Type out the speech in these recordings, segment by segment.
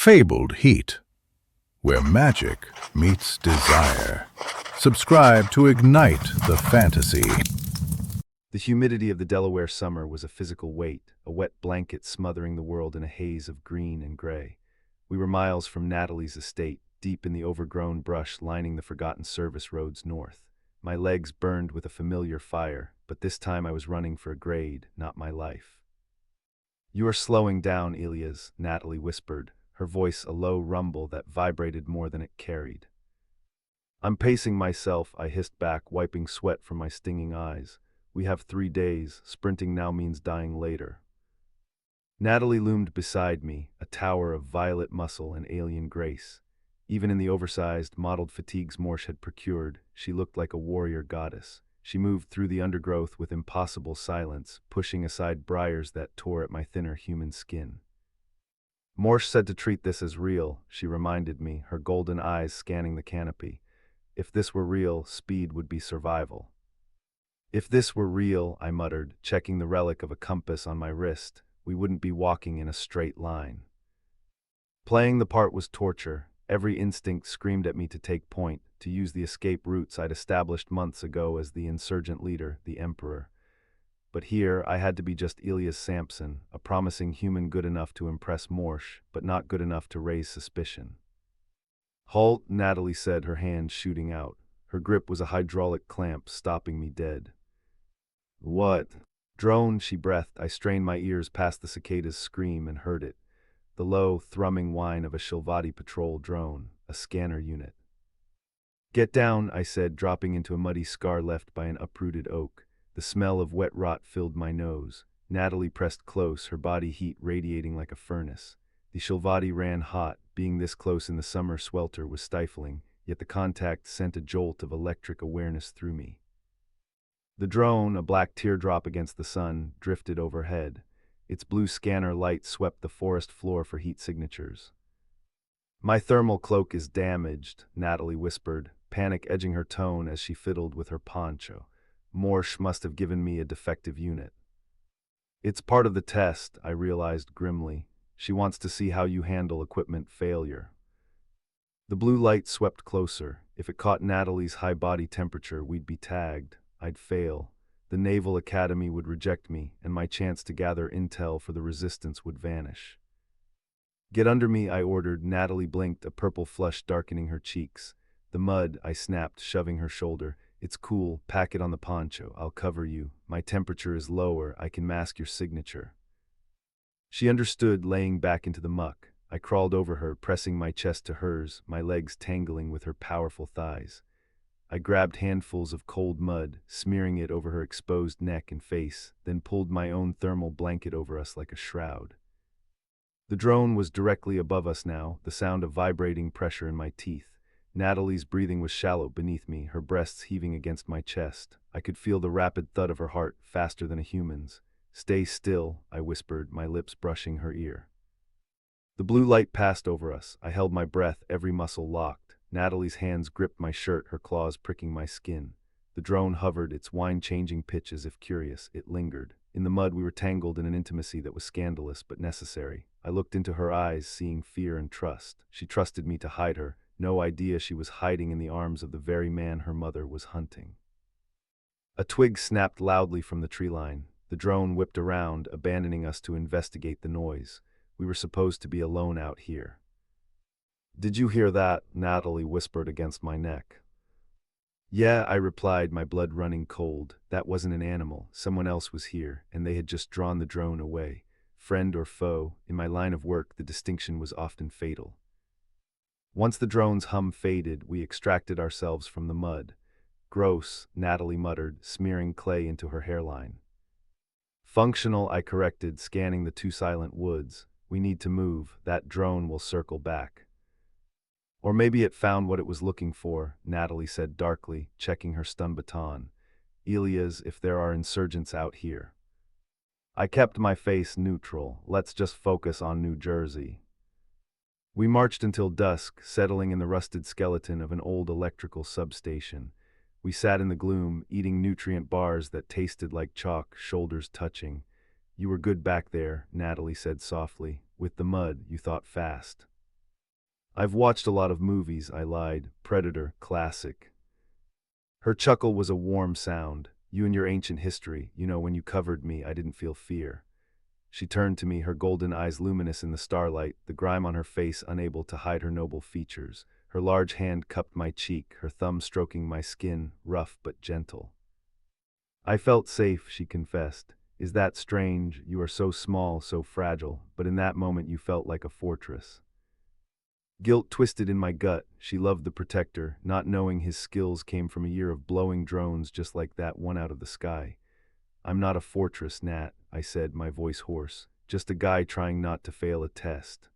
fabled heat, where magic meets desire. Subscribe to ignite the fantasy. The humidity of the Delaware summer was a physical weight, a wet blanket smothering the world in a haze of green and gray. We were miles from Natalie's estate, deep in the overgrown brush lining the forgotten service roads north. My legs burned with a familiar fire, but this time I was running for a grade, not my life. "You are slowing down, Elias," Natalie whispered, her voice a low rumble that vibrated more than it carried. "I'm pacing myself," I hissed back, wiping sweat from my stinging eyes. "We have 3 days. Sprinting now means dying later." Natalie loomed beside me, a tower of violet muscle and alien grace. Even in the oversized, mottled fatigues Morsh had procured, she looked like a warrior goddess. She moved through the undergrowth with impossible silence, pushing aside briars that tore at my thinner human skin. "Morsh said to treat this as real," she reminded me, her golden eyes scanning the canopy. "If this were real, speed would be survival." "If this were real," I muttered, checking the relic of a compass on my wrist, "we wouldn't be walking in a straight line." Playing the part was torture. Every instinct screamed at me to take point, to use the escape routes I'd established months ago as the insurgent leader, the Emperor. But here, I had to be just Elias Sampson, a promising human good enough to impress Morsh, but not good enough to raise suspicion. "Halt," Natalie said, her hand shooting out. Her grip was a hydraulic clamp, stopping me dead. "What?" "Drone," she breathed. I strained my ears past the cicada's scream and heard it. The low, thrumming whine of a Shil'vati patrol drone, a scanner unit. "Get down," I said, dropping into a muddy scar left by an uprooted oak. The smell of wet rot filled my nose. Natalie pressed close, her body heat radiating like a furnace. The Shil'vati ran hot. Being this close in the summer swelter was stifling, yet the contact sent a jolt of electric awareness through me. The drone, a black teardrop against the sun, drifted overhead. Its blue scanner light swept the forest floor for heat signatures. "My thermal cloak is damaged," Natalie whispered, panic edging her tone as she fiddled with her poncho. "Morsh must have given me a defective unit." "It's part of the test," I realized grimly. "She wants to see how you handle equipment failure." The blue light swept closer. If it caught Natalie's high body temperature, we'd be tagged. I'd fail. The Naval Academy would reject me, and my chance to gather intel for the resistance would vanish. "Get under me," I ordered. Natalie blinked, a purple flush darkening her cheeks. "The mud," I snapped, shoving her shoulder. "It's cool. Pack it on the poncho. I'll cover you. My temperature is lower. I can mask your signature." She understood, laying back into the muck. I crawled over her, pressing my chest to hers, my legs tangling with her powerful thighs. I grabbed handfuls of cold mud, smearing it over her exposed neck and face, then pulled my own thermal blanket over us like a shroud. The drone was directly above us now, the sound of vibrating pressure in my teeth. Natalie's breathing was shallow beneath me, her breasts heaving against my chest. I could feel the rapid thud of her heart, faster than a human's. "Stay still," I whispered, my lips brushing her ear. The blue light passed over us. I held my breath, every muscle locked. Natalie's hands gripped my shirt, her claws pricking my skin. The drone hovered, its whine-changing pitch as if curious. It lingered. In the mud, we were tangled in an intimacy that was scandalous but necessary. I looked into her eyes, seeing fear and trust. She trusted me to hide her, no idea she was hiding in the arms of the very man her mother was hunting. A twig snapped loudly from the tree line. The drone whipped around, abandoning us to investigate the noise. We were supposed to be alone out here. "Did you hear that?" Natalie whispered against my neck. "Yeah," I replied, my blood running cold. That wasn't an animal. Someone else was here, and they had just drawn the drone away. Friend or foe, in my line of work, the distinction was often fatal. Once the drone's hum faded, we extracted ourselves from the mud. "Gross," Natalie muttered, smearing clay into her hairline. "Functional," I corrected, scanning the two silent woods. "We need to move. That drone will circle back." "Or maybe it found what it was looking for," Natalie said darkly, checking her stun baton. "Elias, if there are insurgents out here." I kept my face neutral. Let's just focus on New Jersey. We marched until dusk, settling in the rusted skeleton of an old electrical substation. We sat in the gloom, eating nutrient bars that tasted like chalk, shoulders touching. "You were good back there," Natalie said softly. "With the mud, you thought fast." I've watched a lot of movies, I lied. Predator, classic. Her chuckle was a warm sound. You and your ancient history, when you covered me, I didn't feel fear. She turned to me, her golden eyes luminous in the starlight, the grime on her face unable to hide her noble features. Her large hand cupped my cheek, her thumb stroking my skin, rough but gentle. I felt safe, she confessed. Is that strange? You are so small, so fragile, but in that moment you felt like a fortress. Guilt twisted in my gut. She loved the protector, not knowing his skills came from a year of blowing drones just like that one out of the sky. I'm not a fortress, Nat, I said, my voice hoarse. Just a guy trying not to fail a test.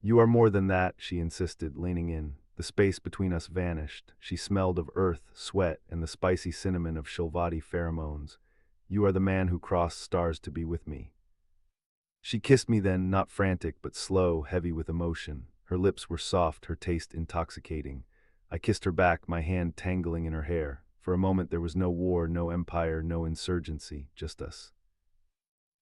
You are more than that, she insisted, leaning in. The space between us vanished. She smelled of earth, sweat, and the spicy cinnamon of Shil'vati pheromones. You are the man who crossed stars to be with me. She kissed me then, not frantic, but slow, heavy with emotion. Her lips were soft, her taste intoxicating. I kissed her back, my hand tangling in her hair. For a moment there was no war, no empire, no insurgency, just us.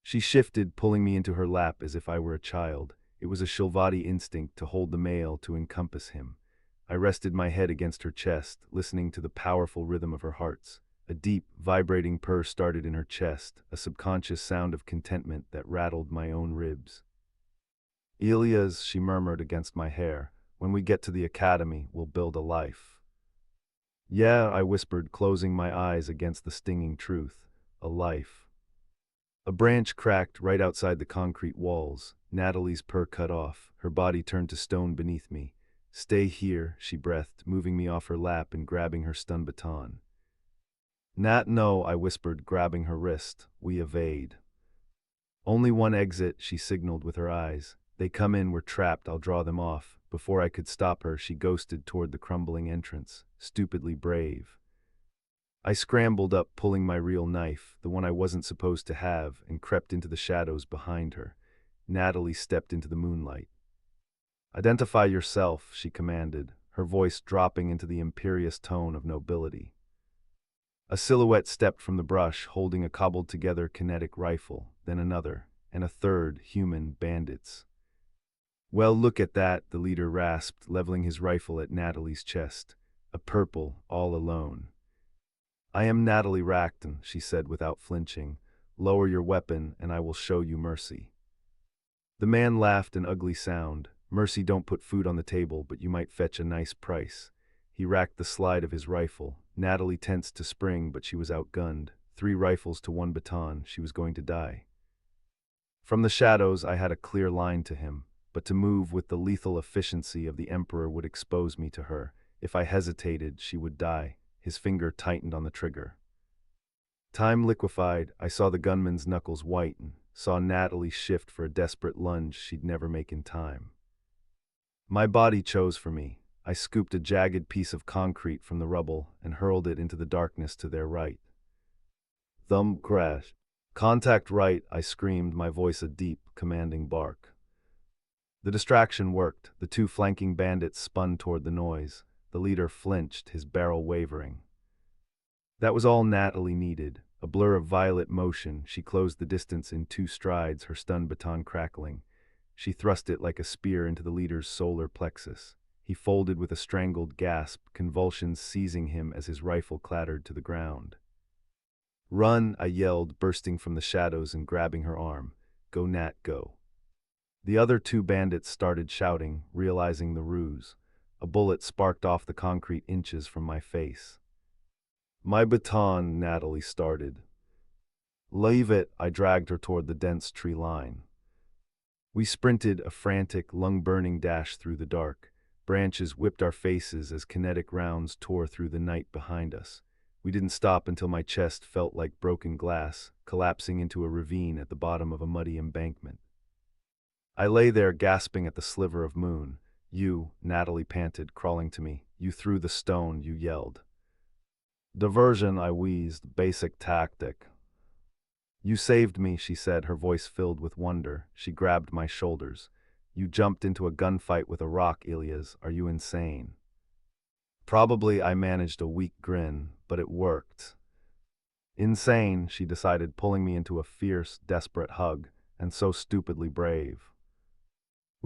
She shifted, pulling me into her lap as if I were a child. It was a Shil'vati instinct to hold the male, to encompass him. I rested my head against her chest, listening to the powerful rhythm of her hearts. A deep, vibrating purr started in her chest, a subconscious sound of contentment that rattled my own ribs. Elias, she murmured against my hair, when we get to the academy, we'll build a life. Yeah, I whispered, closing my eyes against the stinging truth. A life. A branch cracked right outside the concrete walls. Natalie's purr cut off. Her body turned to stone beneath me. Stay here, she breathed, moving me off her lap and grabbing her stun baton. Nat, no, I whispered, grabbing her wrist. We evade. Only one exit, she signaled with her eyes. They come in, we're trapped, I'll draw them off. Before I could stop her, she ghosted toward the crumbling entrance, stupidly brave. I scrambled up, pulling my real knife, the one I wasn't supposed to have, and crept into the shadows behind her. Natalie stepped into the moonlight. Identify yourself, she commanded, her voice dropping into the imperious tone of nobility. A silhouette stepped from the brush, holding a cobbled-together kinetic rifle, then another, and a third, human bandits. Well, look at that, the leader rasped, leveling his rifle at Natalie's chest. A purple, all alone. I am Natalie Racton, she said without flinching. Lower your weapon, and I will show you mercy. The man laughed an ugly sound. Mercy don't put food on the table, but you might fetch a nice price. He racked the slide of his rifle. Natalie tensed to spring, but she was outgunned. 3 rifles to 1 baton, she was going to die. From the shadows, I had a clear line to him, but to move with the lethal efficiency of the Emperor would expose me to her. If I hesitated, she would die. His finger tightened on the trigger. Time liquefied. I saw the gunman's knuckles whiten, saw Natalie shift for a desperate lunge she'd never make in time. My body chose for me. I scooped a jagged piece of concrete from the rubble and hurled it into the darkness to their right. Thumb crash. Contact right, I screamed, my voice a deep, commanding bark. The distraction worked. The 2 flanking bandits spun toward the noise. The leader flinched, his barrel wavering. That was all Natalie needed. A blur of violet motion, she closed the distance in 2 strides, her stun baton crackling. She thrust it like a spear into the leader's solar plexus. He folded with a strangled gasp, convulsions seizing him as his rifle clattered to the ground. Run, I yelled, bursting from the shadows and grabbing her arm. Go, Nat, go. The other 2 bandits started shouting, realizing the ruse. A bullet sparked off the concrete inches from my face. My baton, Natalie started. Leave it, I dragged her toward the dense tree line. We sprinted, a frantic, lung-burning dash through the dark. Branches whipped our faces as kinetic rounds tore through the night behind us. We didn't stop until my chest felt like broken glass, collapsing into a ravine at the bottom of a muddy embankment. I lay there gasping at the sliver of moon. You, Natalie panted, crawling to me. You threw the stone, you yelled. Diversion, I wheezed, basic tactic. You saved me, she said, her voice filled with wonder. She grabbed my shoulders. You jumped into a gunfight with a rock, Elias. Are you insane? Probably, I managed a weak grin, but it worked. Insane, she decided, pulling me into a fierce, desperate hug, and so stupidly brave.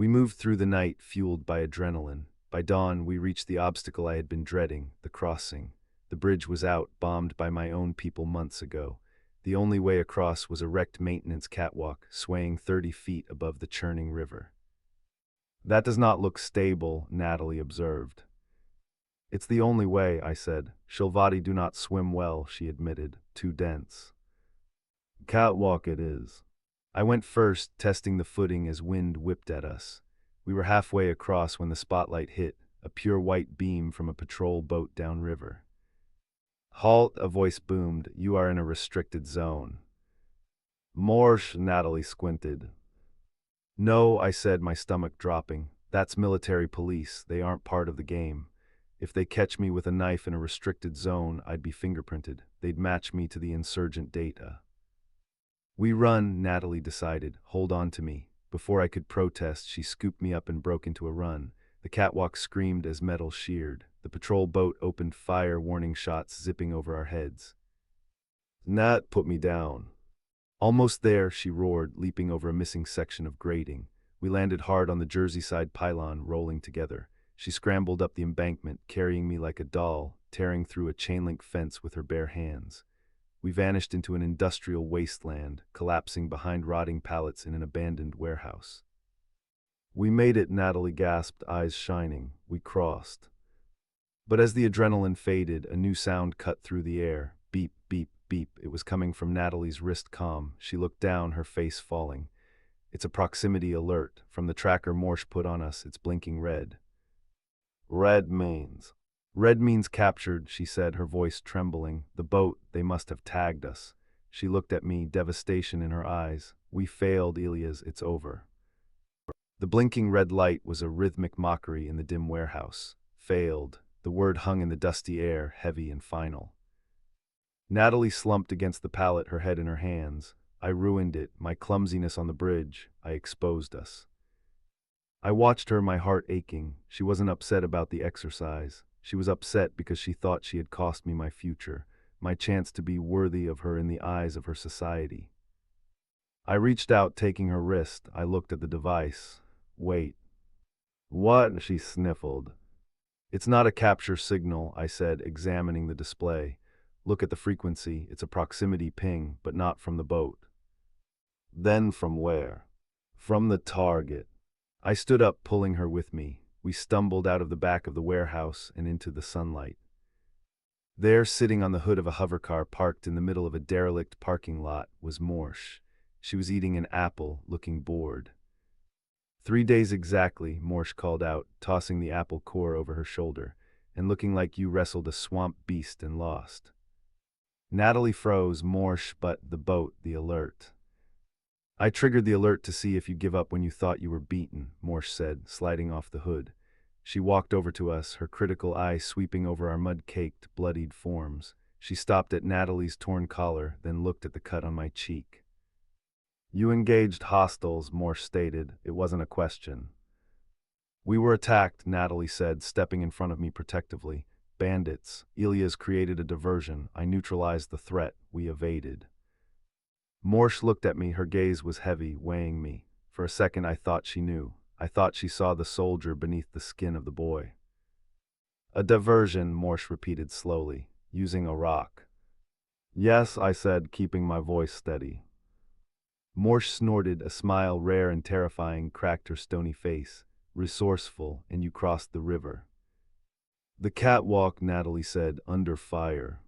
We moved through the night, fueled by adrenaline. By dawn, we reached the obstacle I had been dreading, the crossing. The bridge was out, bombed by my own people months ago. The only way across was a wrecked maintenance catwalk, swaying 30 feet above the churning river. "That does not look stable," Natalie observed. "It's the only way," I said. "Shil'vati do not swim well," she admitted. "Too dense." "Catwalk it is." I went first, testing the footing as wind whipped at us. We were halfway across when the spotlight hit, a pure white beam from a patrol boat downriver. "Halt," a voice boomed. "You are in a restricted zone." "Morsh," Natalie squinted. "No," I said, my stomach dropping. "That's military police. They aren't part of the game. If they catch me with a knife in a restricted zone, I'd be fingerprinted. They'd match me to the insurgent data." "We run," Natalie decided. "Hold on to me." Before I could protest, she scooped me up and broke into a run. The catwalk screamed as metal sheared. The patrol boat opened fire, warning shots zipping over our heads. "Nat, put me down." "Almost there," she roared, leaping over a missing section of grating. We landed hard on the Jersey-side pylon, rolling together. She scrambled up the embankment, carrying me like a doll, tearing through a chain-link fence with her bare hands. We vanished into an industrial wasteland, collapsing behind rotting pallets in an abandoned warehouse. "We made it," Natalie gasped, eyes shining. "We crossed." But as the adrenaline faded, a new sound cut through the air. Beep, beep, beep. It was coming from Natalie's wrist comm. She looked down, her face falling. "It's a proximity alert. From the tracker Morsh put on us, it's blinking red." "Red means?" "Red means captured," she said, her voice trembling. "The boat, they must have tagged us." She looked at me, devastation in her eyes. "We failed, Elias, it's over." The blinking red light was a rhythmic mockery in the dim warehouse. Failed. The word hung in the dusty air, heavy and final. Natalie slumped against the pallet, her head in her hands. "I ruined it, my clumsiness on the bridge. I exposed us." I watched her, my heart aching. She wasn't upset about the exercise. She was upset because she thought she had cost me my future, my chance to be worthy of her in the eyes of her society. I reached out, taking her wrist. I looked at the device. "Wait." "What?" she sniffled. "It's not a capture signal," I said, examining the display. "Look at the frequency. It's a proximity ping, but not from the boat." "Then from where?" "From the target." I stood up, pulling her with me. We stumbled out of the back of the warehouse and into the sunlight. There, sitting on the hood of a hovercar parked in the middle of a derelict parking lot, was Morsh. She was eating an apple, looking bored. "3 days exactly," Morsh called out, tossing the apple core over her shoulder, "and looking like you wrestled a swamp beast and lost." Natalie froze. "Morsh, but the boat, the alert." "I triggered the alert to see if you give up when you thought you were beaten," Morsh said, sliding off the hood. She walked over to us, her critical eye sweeping over our mud-caked, bloodied forms. She stopped at Natalie's torn collar, then looked at the cut on my cheek. "You engaged hostiles," Morsh stated. "It wasn't a question." "We were attacked," Natalie said, stepping in front of me protectively. "Bandits. Elias created a diversion. I neutralized the threat. We evaded." Morsh looked at me, her gaze was heavy, weighing me. For a second I thought she knew. I thought she saw the soldier beneath the skin of the boy. "A diversion," Morsh repeated slowly, "using a rock." "Yes," I said, keeping my voice steady. Morsh snorted, a smile rare and terrifying cracked her stony face. "Resourceful, and you crossed the river." "The catwalk," Natalie said, "under fire."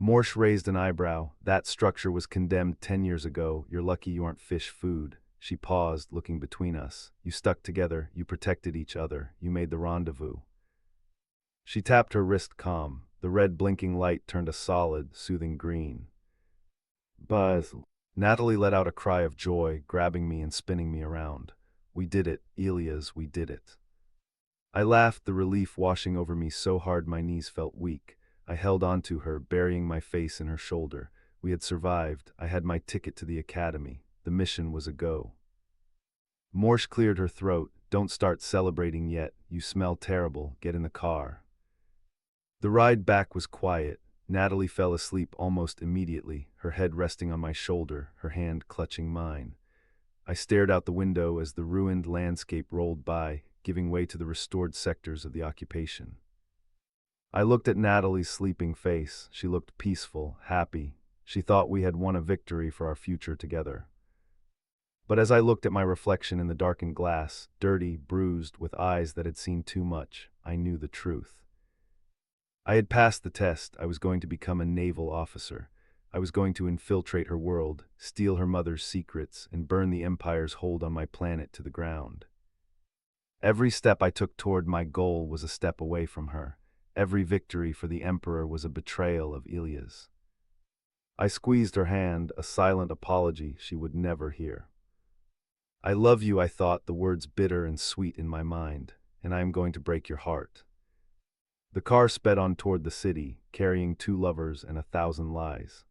Morsh raised an eyebrow. "That structure was condemned 10 years ago. You're lucky you aren't fish food." She paused, looking between us. "You stuck together, you protected each other, you made the rendezvous." She tapped her wrist calm. The red blinking light turned a solid, soothing green. "Buzz." Natalie let out a cry of joy, grabbing me and spinning me around. "We did it, Elias, we did it." I laughed, the relief washing over me so hard my knees felt weak. I held onto her, burying my face in her shoulder. We had survived. I had my ticket to the academy. The mission was a go. Morsh cleared her throat. "Don't start celebrating yet. You smell terrible. Get in the car." The ride back was quiet. Natalie fell asleep almost immediately, her head resting on my shoulder, her hand clutching mine. I stared out the window as the ruined landscape rolled by, giving way to the restored sectors of the occupation. I looked at Natalie's sleeping face. She looked peaceful, happy. She thought we had won a victory for our future together. But as I looked at my reflection in the darkened glass, dirty, bruised, with eyes that had seen too much, I knew the truth. I had passed the test. I was going to become a naval officer. I was going to infiltrate her world, steal her mother's secrets, and burn the Empire's hold on my planet to the ground. Every step I took toward my goal was a step away from her. Every victory for the Emperor was a betrayal of Elias. I squeezed her hand, a silent apology she would never hear. I love you, I thought, the words bitter and sweet in my mind, and I am going to break your heart. The car sped on toward the city, carrying two lovers and 1,000 lies.